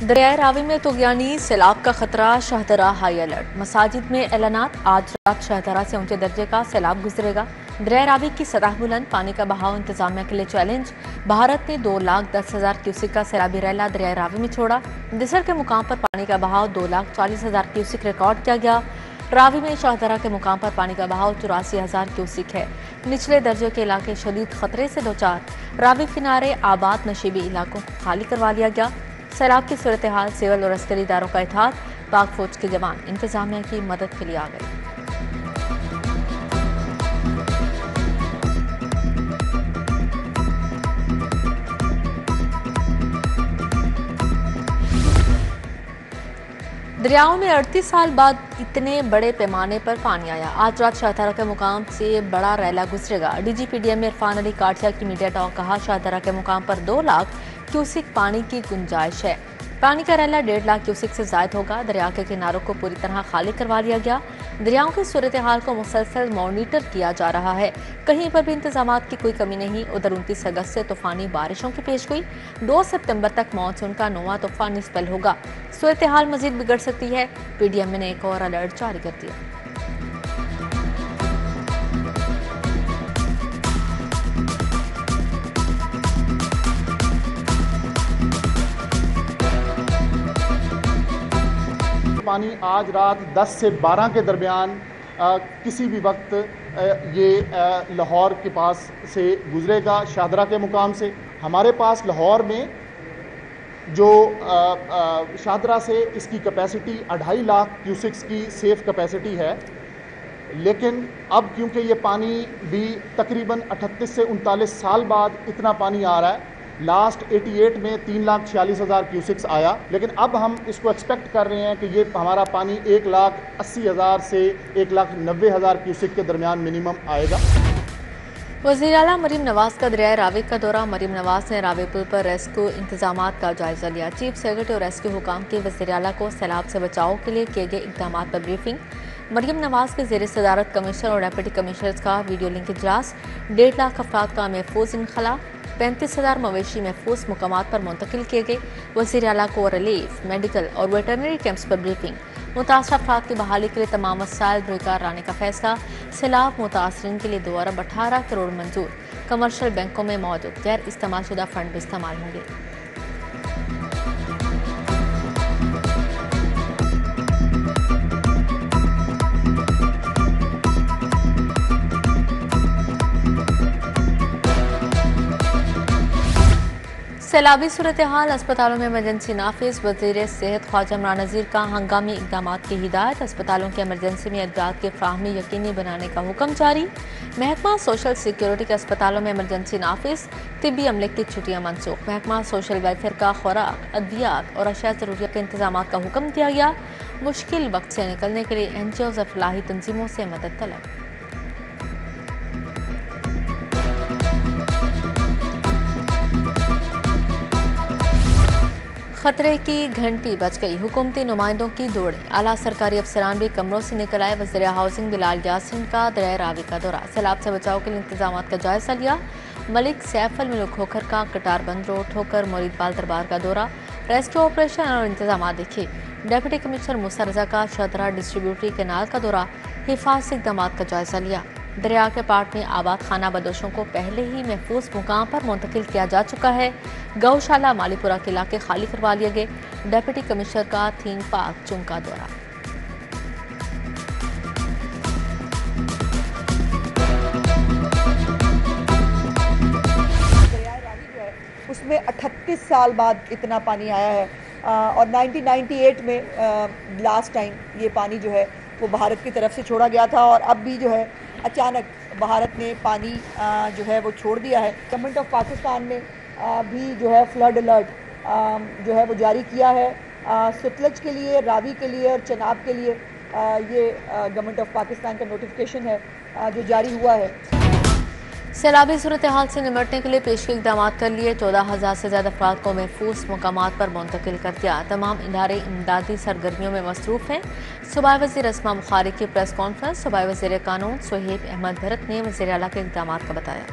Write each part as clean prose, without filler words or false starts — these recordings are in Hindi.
दरियाए रावी में तुगयानी सैलाब का खतरा, शाहदरा हाई अलर्ट। मसाजिद में एलानात, आज रात शाहदरा से ऊंचे दर्जे का सैलाब गुजरेगा। दरियाए रावी की सतह बुलंद, पानी का बहाव इंतजामिया के लिए चैलेंज। भारत ने 2,10,000 क्यूसिक का सैलाबी रैला दरियाए रावी में छोड़ा। दिसर के मुकाम पर पानी का बहाव 2,40,000 क्यूसिक रिकॉर्ड किया गया। रावी में शाहदरा के मुकाम पर पानी का बहाव 84,000 क्यूसिक है। निचले दर्जे के इलाके शदीद खतरे से दो चार। रावी किनारे आबाद नशीबी इलाकों को खाली करवा लिया गया। सैलाब की सूरत हाल सिविल और अस्करी इदारों का इत्तेहाद, पाक फौज के जवान इंतजामिया की मदद के लिए आ गए। दरियाओं में 38 साल बाद इतने बड़े पैमाने पर पानी आया। आज रात शाहदरा के मुकाम से बड़ा रैला गुजरेगा। DGPDM इरफान अली काठिया की मीडिया टॉक कहा, शाहदरा के मुकाम पर 2 लाख क्यूसिक पानी की गुंजाइश है। पानी का रैला 1.5 लाख क्यूसिक से ज्यादा होगा। दरिया के किनारों को पूरी तरह खाली करवा लिया गया। दरियाओं की सूरत हाल को मुसलसल मॉनिटर किया जा रहा है। कहीं पर भी इंतजाम की कोई कमी नहीं। उधर 29 अगस्त से तूफानी बारिशों की पेशगोई। 2 सितंबर तक मानसून का 9वां तूफानी स्पेल होगा। सूरत हाल मजीद बिगड़ सकती है। PDM ने एक और अलर्ट जारी कर दिया। पानी आज रात 10 से 12 के दरमियान किसी भी वक्त ये लाहौर के पास से गुजरेगा। शाहदरा के मुकाम से हमारे पास लाहौर में जो शाहदरा से इसकी कैपेसिटी 2.5 लाख क्यूसिक्स की सेफ कैपेसिटी है, लेकिन अब क्योंकि ये पानी भी तकरीबन 38 से 39 साल बाद इतना पानी आ रहा है। लास्ट 88 में 3,46,000 क्यूसिक्स आया, लेकिन अब हम इसको एक्सपेक्ट कर रहे हैं कि ये हमारा पानी 1,80,000 से 1,90,000 क्यूसिक के दरमियान मिनिमम आएगा। वज़ीर आला मरीम नवाज का दरियाए रावी का दौरा। मरीम नवाज ने रावी पुल पर रेस्क्यू इंतजाम का जायजा लिया। चीफ सेक्रेटरी और रेस्क्यू हुकाम की वज़ीर आला को सैलाब से बचाव के लिए किए गए इकदाम पर ब्रीफिंग। मरीम नवाज के ज़ेर सदारत कमिश्नर और डिप्टी कमिश्नर का वीडियो लिंक इजलास। 1.5 लाख अफराद का महफूज इनखला। 35,000 मवेशी महफूज मुकामात पर मुंतकिल किए गए। वज़ीर आला को रिलीफ, मेडिकल और वेटरनरी कैंप्स पर ब्रीफिंग। मुतासर अफराद की बहाली के लिए तमाम वसाइल बेकार लाने का फैसला। सैलाब मुतासरीन के लिए 2 अरब 18 करोड़ मंजूर। कमर्शियल बैंकों में मौजूद गैर इस्तेमाल शुदा फंड भी इस्तेमाल होंगे। सैलाबी सूरत हाल, अस्पतालों में इमरजेंसी नाफिज। वज़ीर सेहत ख्वाजा इमरान नज़ीर का हंगामी इकदाम की हिदायत। अस्पतालों की इमरजेंसी में अदवियात की फ्राहमी यकीनी बनाने का हुक्म जारी। महकमा सोशल सिक्योरिटी के अस्पतालों में इमरजेंसी नाफिज। तिब्बी अमले की छुट्टियां मनसूख। महकमा सोशल वेलफेयर का खुराक, अद्वियात और अशिया ज़रूरिया के इंतजाम का हुक्म दिया गया। मुश्किल वक्त से निकलने के लिए NGOs और फलाही तंजीमों से मदद तलब। खतरे की घंटी बज गई। हुकूमती नुमाइंदों की दौड़े। आला सरकारी अफसरान भी कमरों से निकल आए। वज़ीर हाउसिंग बिलाल यासीन का दरियाए रावी का दौरा। सैलाब से बचाव के लिए इंतजाम का जायजा लिया। मलिक सैफ अल मुल्क होकर का कटारबंद रोड ठोकर मुरीदपाल दरबार का दौरा। रेस्क्यू ऑपरेशन और इंतजाम देखे। डिप्टी कमिश्नर मूसा रजा का शाहदरा डिस्ट्रीब्यूटरी कैनाल का दौरा। हिफाजती इकदाम का जायजा लिया। दरिया के पाट में आबाद खाना बदोशों को पहले ही महफूज मुकाम पर मुंतकिल किया जा चुका है। गौशाला मालीपुरा के इलाके खाली करवा लिए गए। डिप्टी कमिश्नर का थीम पार्क चुंग का दौरा। दरियाए रावी जो है उसमें 38 साल बाद इतना पानी आया है और 1998 में लास्ट टाइम ये पानी जो है वो भारत की तरफ से छोड़ा गया था और अब भी जो है अचानक भारत ने पानी जो है वो छोड़ दिया है। गवर्नमेंट ऑफ पाकिस्तान ने भी जो है फ्लड अलर्ट जो है वो जारी किया है। सतलज के लिए, रावी के लिए और चनाब के लिए ये गवर्नमेंट ऑफ पाकिस्तान का नोटिफिकेशन है जो जारी हुआ है। सैलाबी सूरत हाल से निपटने के लिए पेशगी इकदाम कर लिए। 14,000 से ज्यादा अफराद को महफूज मुकामात पर मुंतकिल कर दिया। तमाम इदारे इमदादी सरगर्मियों में मसरूफ हैं। सूबाई वज़ीर अस्मा बुखारी की प्रेस कॉन्फ्रेंस। सूबाई वज़ीर कानून सोहेब अहमद भरत ने वज़ीर आला के इकदाम का बताया।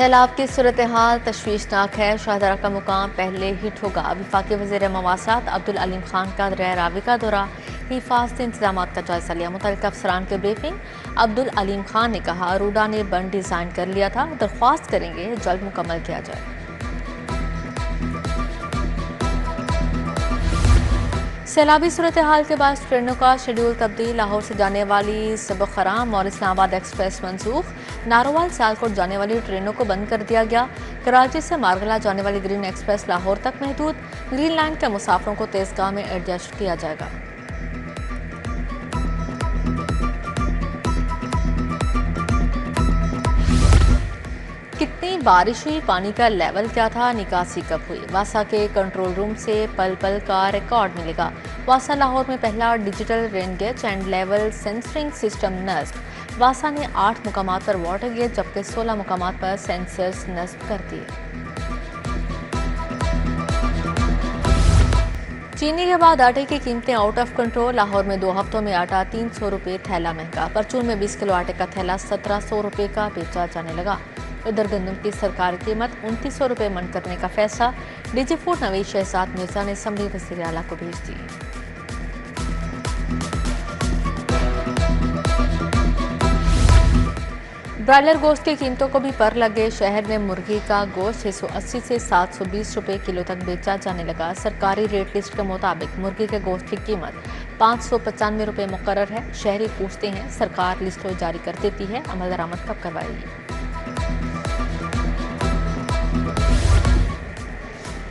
सैलाब की सूरत हाल तशवीशनाक है। शाहदरा का मुकाम पहले हिट होगा। वफाकी वज़ीर मवासात अब्दुल अलीम खान का दरिया रावी का दौरा, हिफाजती इंतजाम का जायजा लिया। मुतल्लिक़ अफसरान के ब्रीफिंग। अब्दुल अलीम खान ने कहा, रूडा ने बंद डिज़ाइन कर लिया था, दरख्वास्त करेंगे जल्द मुकम्मल किया जाए। सैलाबी सूरत हाल के बाद ट्रेनों का शेड्यूल तब्दील। लाहौर से जाने वाली सबखराम और इस्लामाबाद एक्सप्रेस मनसूख। नारोवाल सियालकोट जाने वाली ट्रेनों को बंद कर दिया गया। कराची से मारगला जाने वाली ग्रीन एक्सप्रेस लाहौर तक महदूद। ग्रीन लाइन के मुसाफिरों को तेजगाह में एडजस्ट किया जाएगा। कितनी बारिश हुई, पानी का लेवल क्या था, निकासी कब हुई। वासा के कंट्रोल रूम से पल पल का रिकॉर्ड मिलेगा। वासा लाहौर में पहला digital rain gauge and level sensoring system नस्ब। वासा ने 8 मुकामात पर वाटर गेज जबकि 16 मुकामात पर सेंसर्स नस्ब कर दिए। चीनी के बाद आटे की कीमतें आउट ऑफ कंट्रोल। लाहौर में 2 हफ्तों में आटा 300 रुपये थैला महंगा। परचून में 20 किलो आटे का थैला 1700 रुपये का बेचा जाने लगा। उधर गंदम की सरकारी कीमत 2900 रुपये मन करने का फैसला। डीजी फूड नवीद शहजाद मिर्जा ने असम्बली वज़ीर आला को भेज दी। ब्रायलर गोश्त की कीमतों को भी पर लगे। शहर में मुर्गी का गोश्त 680 से 720 रुपये किलो तक बेचा जाने लगा। सरकारी रेट लिस्ट के मुताबिक मुर्गी के गोश्त की कीमत 595 रुपये मुकर्रर है। शहरी पूछते हैं, सरकार लिस्ट जारी कर देती है, अमल दरामद कब करवाएगी।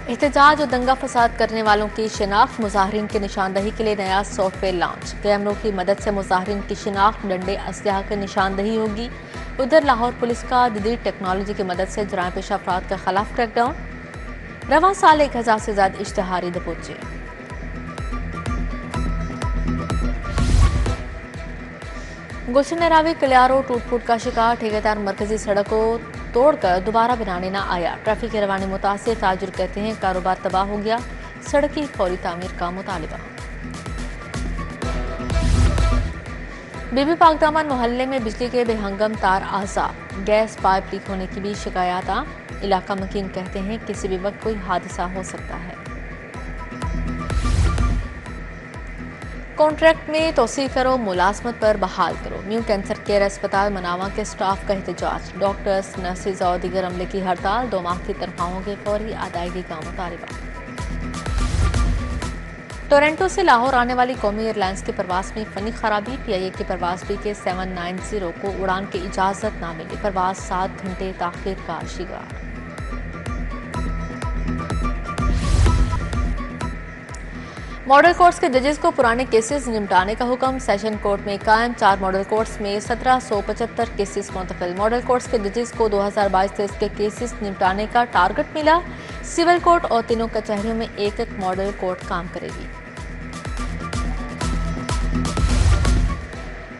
एहतजाज और दंगा फसाद करने वालों की शिनाख्त। मुजाहरीन की निशानदही के लिए नया सॉफ्टवेयर लॉन्च। कैमरों की मदद से मुजाहरीन की शिनाख्त, डंडे, असलहा की निशानदही होगी। उधर लाहौर पुलिस का जदीद टेक्नोलॉजी की मदद से जराए पेशा अफराद के खिलाफ क्रैकडाउन। रवां साल 1000 से ज्यादा इश्तिहारी दबोचे। गुलशन रावी कलियारो टूट फूट का शिकार। ठेकेदार मरकजी सड़क को तोड़कर दोबारा बनाने न आया। ट्रैफिक की रवानी मुतासिर। ताजुर कहते हैं कारोबार तबाह हो गया। सड़क की फौरी तामीर का मुतालिबा। बीबी पाकदामन मोहल्ले में बिजली के बेहंगम तार आज़ा। गैस पाइप लीक होने की भी शिकायत। इलाका मकीन कहते हैं किसी भी वक्त कोई हादसा हो सकता है। कॉन्ट्रैक्ट में तोसी करो, मुलाजमत पर बहाल करो। न्यू कैंसर केयर अस्पताल मनावा के स्टाफ का एहतजाज। डॉक्टर्स, नर्सेज और दीगर अमले की हड़ताल। 2 माह की तनख्वाहों की फौरी अदायगी का मुतालबा। टोरंटो से लाहौर आने वाली कौमी एयरलाइंस की परवास में फनी खराबी। PIA की परवास के 790 को उड़ान की इजाजत ना मिली। परवास 7 घंटे ताखीर का शिकार। मॉडल कोर्ट्स के जजेस को पुराने केसेस निपटाने का हुक्म। सेशन कोर्ट में कायम 4 मॉडल कोर्ट्स में 1775 केसेस मुंतकिल। मॉडल कोर्ट्स के जजेस को 2022-23 के केसेस निपटाने का टारगेट मिला। सिविल कोर्ट और तीनों कचहरियों में एक मॉडल कोर्ट काम करेगी।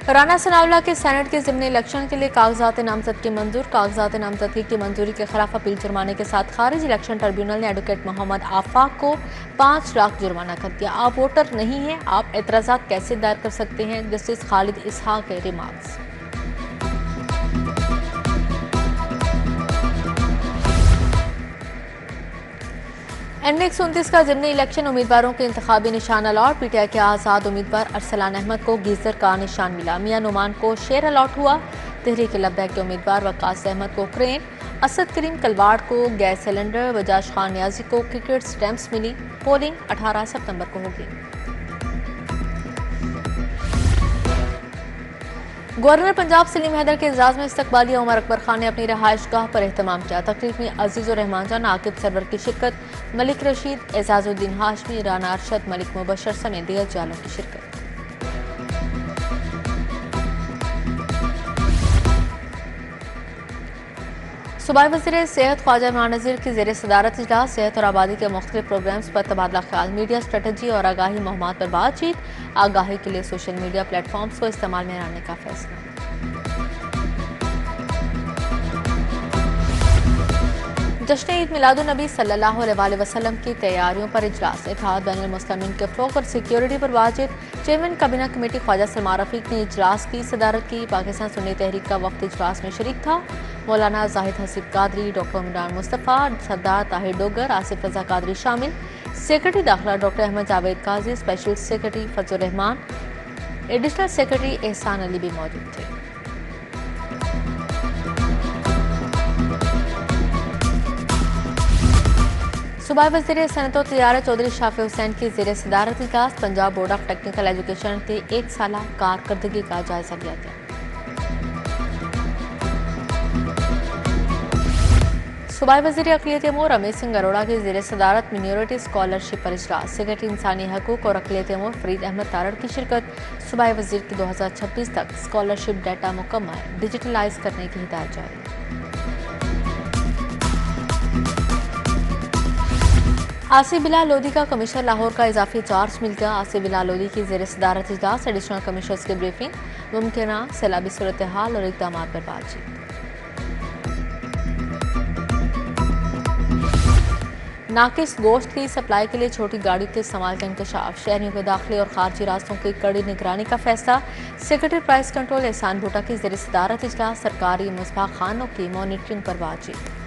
राना सनाउल्लाह के सेनेट के ज़िमनी इलेक्शन के लिए कागजात नामजदगी मंजूर। कागजात नामजदगी की मंजूरी के खिलाफ अपील जुर्माने के साथ खारिज। इलेक्शन ट्रिब्यूनल ने एडवोकेट मोहम्मद आफाक को 5 लाख जुर्माना कर दिया। आप वोटर नहीं हैं, आप एतराज़ात कैसे दायर कर सकते हैं। जस्टिस खालिद इसहाक के रिमार्क्स। NX-29 का ज़िमनी इलेक्शन उम्मीदवारों के इंतखाबी निशान अलॉट। PTI के आज़ाद उम्मीदवार अरसलान अहमद को गीजर का निशान मिला। मियां नुमान को शेर अलॉट हुआ। तहरीक लब्बैक के उम्मीदवार वकास अहमद को क्रेन। असद करीम कलवाड़ को गैस सिलेंडर। वजाज खान न्याजी को क्रिकेट स्टैंप्स मिली। पोलिंग 18 सितंबर को होगी। गवर्नर पंजाब सलीम हैदर के एजाज में इस्तकबालिया उमर अकबर खान ने अपनी रहायश गाह पर एहतमाम किया। तकरीब में अजीज़ुर रहमान जान, आकिब सरवर की शिरकत। मलिक रशीद, एजाजुद्दीन हाशमी, राना अरशद, मलिक मुबशर समेत दीगर जालों की शिरकत। सूबाई वज़ीर सेहत ख्वाजा इमरान नज़ीर की ज़ेर सदारत इजलास। सेहत और आबादी के मुख्तलिफ प्रोग्राम्स पर तबादला ख्याल। मीडिया स्ट्रेटजी और आगाही मुहिमात पर बातचीत। आगाही के लिए सोशल मीडिया प्लेटफॉर्म्स को इस्तेमाल में लाने का फैसला। जश्न ईद मिलादुन्नबी सल्लल्लाहु अलैहि वसल्लम की तैयारियों पर इजलास इत्तेहाद बैनुल मुस्लिमीन के फ़रोग़ और सिक्योरिटी पर वाजिब। चेयरमैन काबीना कमेटी ख्वाजा सलमान रफ़ीक ने इजलास की सदारत की। पाकिस्तान सुन्नी तहरीक का वक्त इजलास में शरीक था। मौलाना जाहिद हसीब कादरी, डॉक्टर इमरान मुस्तफ़ा, सरदार ताहिर डोगर, आसिफ रजा कादरी शामिल। सेक्रेटरी दाखिला डॉक्टर अहमद जावेद काजी, स्पेशल सेक्रेटरी फजल रहमान, एडिशनल सेक्रेटरी एहसान अली भी मौजूद थे। सूबाई वज़ीर सनअत व तिजारत चौधरी शाफी हुसैन की ज़ेर सदारत इजलास। Punjab board of technical education की 1 साला कारकर्दगी का जायजा लिया गया। सूबाई वज़ीर अक़लियत अमूर रमेश सिंह अरोड़ा की ज़ेर सदारत मिनोरिटी स्कॉलरशिप पर इजलास। सेक्रेटरी इंसानी हकूक़ और अक़लियत अमूर फरीद अहमद तारड़ की शिरकत। सूबाई वज़ीर की 2026 तक स्कॉलरशिप डाटा मुकम्मल डिजिटलाइज करने की हिदायत जारी। आसिफ बिलाल लोधी का कमिश्नर लाहौर का इजाफी चार्ज मिल गया। आसिफ बिलाल लोधी की ज़ेर सदारत इजलास। एडिशनल कमिश्नर्स की ब्रीफिंग, मुमकिन सैलाबी सूरत हाल और इक़दाम पर बातचीत। नाकिस गोश्त की सप्लाई के लिए छोटी गाड़ियों के इस्तेमाल का इंकशाफ। शहरियों के दाखिले और खारजी रास्तों की कड़ी निगरानी का फैसला। सेक्रेटरी प्राइस कंट्रोल एहसान भुट्टा की ज़ेर सदारत इजलास। सरकारी मुसबह खानों की मॉनिटरिंग पर बातचीत।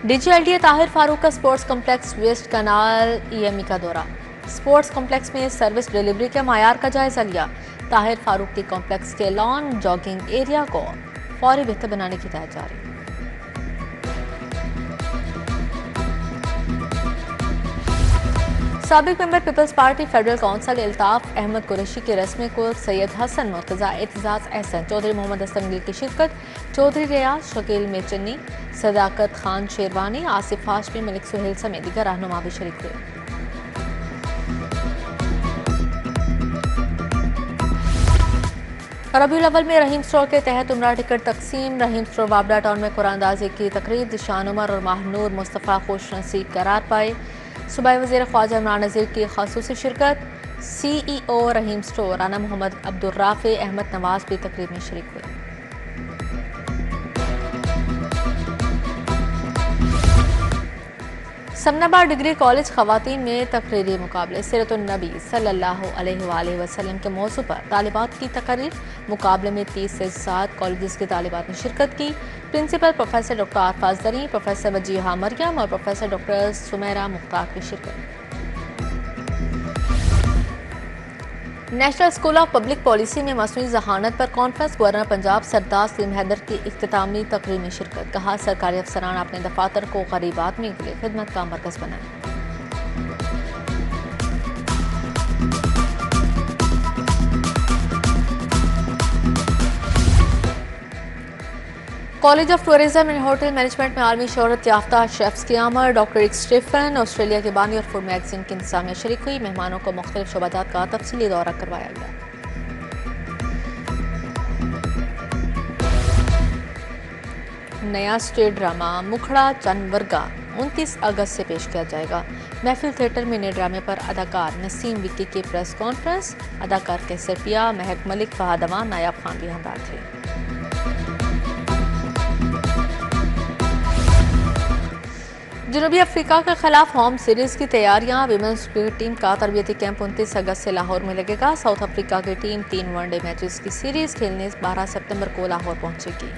डीजीएलडीए ताहिर फारूक का स्पोर्ट्स कॉम्प्लेक्स वेस्ट कनाल ईएमई का दौरा। स्पोर्ट्स कॉम्प्लेक्स में सर्विस डिलीवरी के मायार का जायजा लिया। ताहिर फारूक के कॉम्प्लेक्स के लॉन जॉगिंग एरिया को फौरी बेहतर बनाने की हिदायत जारी। साबिक member peoples party federal council Altaf Ahmed Qureshi के रस्म को सैयद हसन मुर्तजा, एतजाज अहसन, चौधरी मोहम्मद असलम गिल की शिरकत। चौधरी रियाज, शकील मेचन्नी, सदाकत खान शेरवानी, आसिफ हाशमी, मलिक सुहेल समेत दीगर रहनुमा भी शरीक हुए। रबीउल अव्वल में रहीम स्टोर के तहत उम्रा टिकट तकसीम। रहीम स्टोर वाबड़ा टाउन में कुरानदाजी की तकरीर। दिशान उमर और माहनूर मुस्तफ़ा खुश नसीब करार पाए। सूबाई वज़ीर ख्वाजा इमरान नज़ीर की ख़ासूसी शिरकत। CEO रहीम स्टोर राना मोहम्मद अब्दुर्राफ़े अहमद नवाज भी तकरीब में शरीक हुए। समनाबाद डिग्री कॉलेज ख़वातीन में तकरीरी मुकाबले। सीरतुन्नबी सल्लल्लाहु अलैहि वसल्लम के मौजू पर तालिबात की तकरीर। मुकाबले में 30 से 7 कॉलेज की तालिबात ने शिरकत की। प्रिंसिपल प्रोफेसर डॉक्टर आरफाज दरी, प्रोफेसर वजीहा मरियम और प्रोफेसर डॉक्टर सुमेरा मुख्तार की शिरकत। National school of public policy में मसनूई ज़हानत पर कॉन्फ्रेंस। गवर्नर पंजाब सरदार सलीम हैदर की इख्तितामी तकरीर में शिरकत। कहा सरकारी अफसरान अपने दफातर को गरीब आदमी के लिए खिदमत का मरकज बनाए। College of tourism and hotel management में आलमी शोहरत याफ्ता शेफ्स की आमद। डॉक्टर रिक स्टीफन, ऑस्ट्रेलिया के बानी और फूड मैगजीन की इंतजामिया शरीक हुई। मेहमानों को मुख्तलिफ शोबाजात का तफसीली दौरा करवाया गया। नया स्टेज ड्रामा मुखड़ा चंदवरगा 29 अगस्त से पेश किया जाएगा। महफिल थिएटर में नए ड्रामे पर अदाकार नसीम विक्की की प्रेस कॉन्फ्रेंस। अदाकार कैसर पिया, महक मलिक, फहद अमान, नायाब खान भी हमराह थे। जनूबी अफ्रीका के खिलाफ होम सीरीज की तैयारियां। विमेंस क्रिकेट टीम का तरबियती कैंप 29 अगस्त से लाहौर में लगेगा। साउथ अफ्रीका की टीम 3 वनडे मैचेस की सीरीज खेलने 12 सितंबर को लाहौर पहुंचेगी।